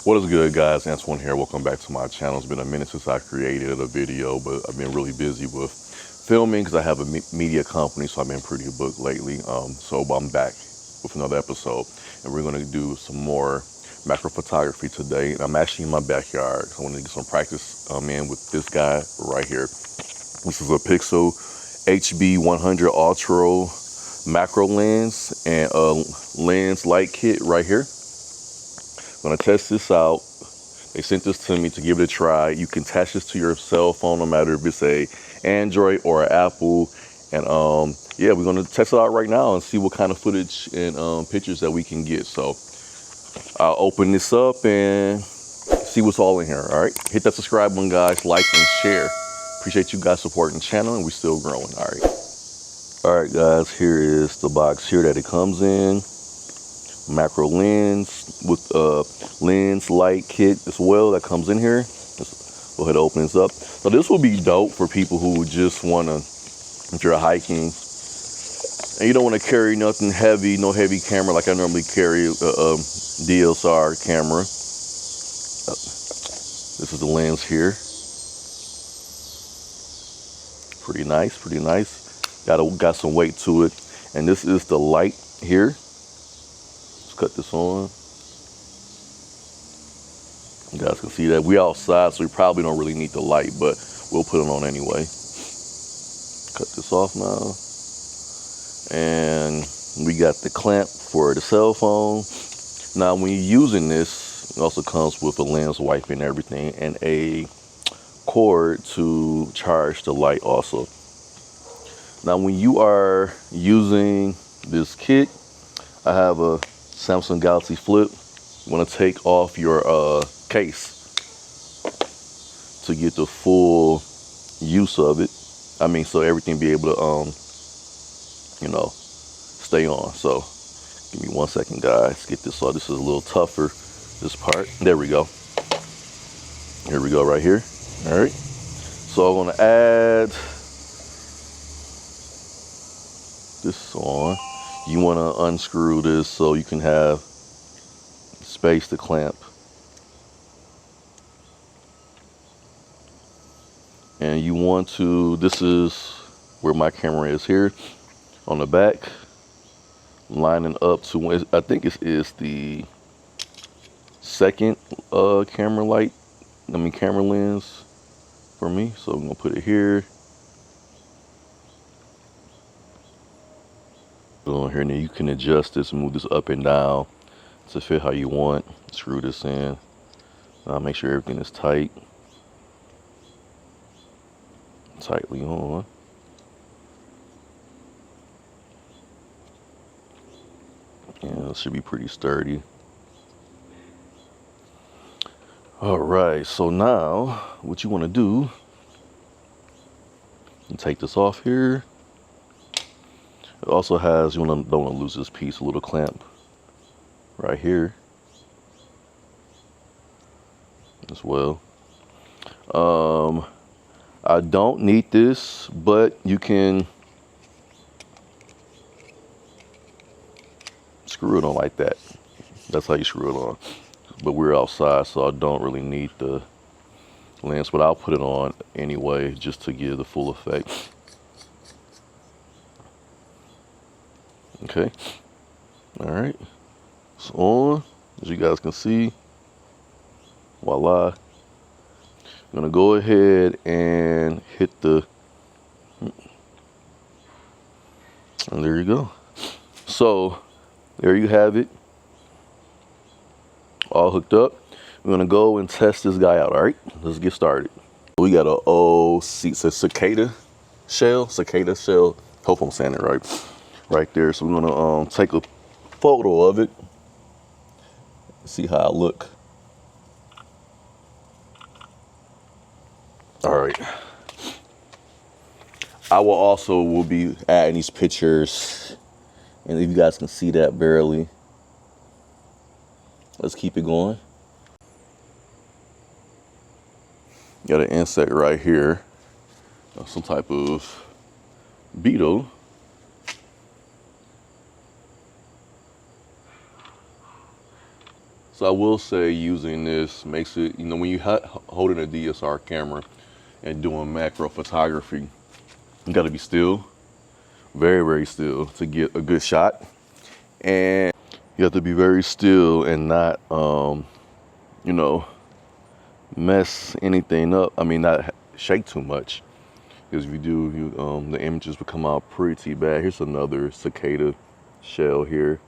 What is good, guys? Antoine here. Welcome back to my channel. It's been a minute since I created a video, but I've been really busy with filming because I have a media company, so I've been pretty booked lately. So I'm back with another episode, and we're going to do some more macro photography today. And I'm actually in my backyard. So I want to get some practice in with this guy right here. This is a APEXEL HB 100 Ultra macro lens and a lens light kit right here. I'm gonna test this out. They sent this to me to give it a try. You can attach this to your cell phone, no matter if it's a Android or an Apple. And yeah, we're gonna test it out right now and see what kind of footage and pictures that we can get. So I'll open this up and see what's all in here. All right, hit that subscribe button, guys. Like and share. Appreciate you guys supporting the channel, and we're still growing. All right, guys. Here is the box here that it comes in. Macro lens with lens light kit as well that comes in here. Let's go ahead and open this up. So this will be dope for people who just want to, if you're hiking and you don't want to carry nothing heavy, no heavy camera like I normally carry, DSLR camera. This is the lens here. Pretty nice, pretty nice. Got some weight to it. And this is the light here. Cut this on. You guys can see that we outside, so we probably don't really need the light, but we'll put it on anyway. Cut this off now. And we got the clamp for the cell phone. Now when you're using this, it also comes with a lens wipe and everything, and a cord to charge the light also. Now when you are using this kit, I have a Samsung Galaxy Flip. You want to take off your case to get the full use of it. I mean, so everything be able to, you know, stay on. So give me 1 second, guys. Get this off. This is a little tougher, this part. There we go. Here we go right here. All right. So I'm going to add this on. You want to unscrew this so you can have space to clamp. And you want to, this is where my camera is here on the back, lining up to, I think it is the second camera lens for me. So I'm going to put it here. On here, and then you can adjust this and move this up and down to fit how you want. Screw this in. Make sure everything is tightly on. Yeah, it should be pretty sturdy. All right, so now what you want to do, you take this off here. It also has, don't want to lose this piece, a little clamp right here as well. I don't need this, but you can screw it on like that. That's how you screw it on. But we're outside, so I don't really need the lens, but I'll put it on anyway just to give the full effect. Okay, all right, it's on, as you guys can see. Voila. I'm gonna go ahead and hit the, and there you go. So there you have it, all hooked up. We're gonna go and test this guy out. All right, let's get started. We got a cicada shell. Hope I'm saying it right there. So we're gonna take a photo of it, see how I look. All right, I will be adding these pictures, and if you guys can see that barely, let's keep it going. Got an insect right here, some type of beetle. So I will say using this makes it, you know, when you holding a DSLR camera and doing macro photography, you got to be still, very, very still to get a good shot. And you have to be very still and not, you know, mess anything up. I mean, not shake too much. Because if you do, the images will come out pretty bad. Here's another cicada shell here.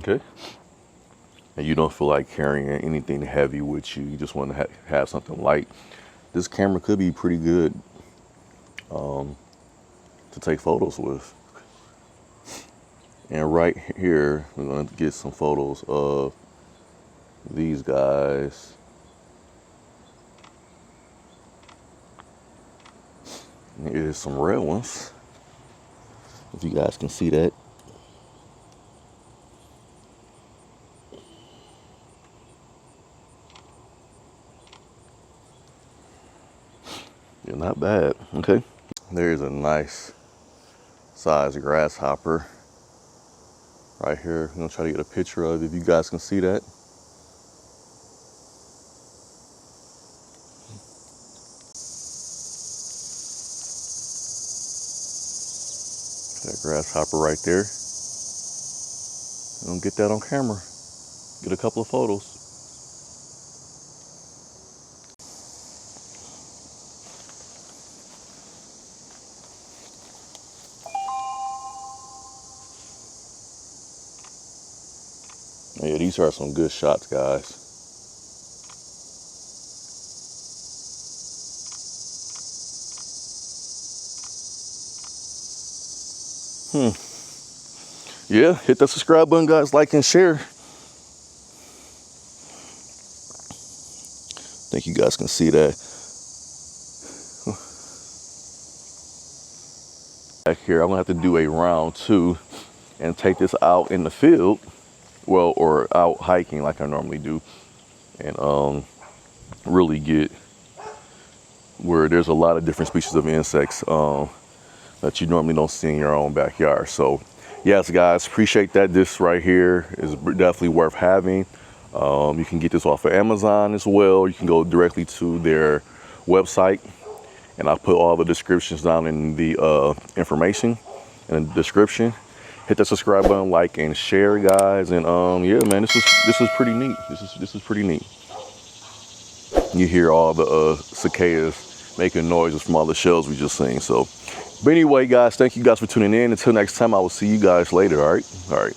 Okay. And you don't feel like carrying anything heavy with you. You just want to have something light. This camera could be pretty good to take photos with. And right here, we're going to get some photos of these guys. Here's some red ones, if you guys can see that. Yeah, not bad. Okay. There's a nice size grasshopper right here. I'm gonna try to get a picture of it if you guys can see that. That grasshopper right there. I'm gonna get that on camera. Get a couple of photos. Yeah, these are some good shots, guys. Yeah, hit that subscribe button, guys. Like and share. I think you guys can see that. Back here, I'm gonna have to do a round 2 and take this out in the field. Well, or out hiking like I normally do, and really get where there's a lot of different species of insects that you normally don't see in your own backyard. So yes, guys, appreciate that. This right here is definitely worth having. You can get this off of Amazon as well. You can go directly to their website, and I'll put all the descriptions down in the information in the description. Hit that subscribe button, like and share, guys. And yeah, man, this is pretty neat. This is pretty neat. You hear all the cicadas making noises from all the shells we just seen. So, but anyway, guys, thank you guys for tuning in. Until next time, I will see you guys later. All right.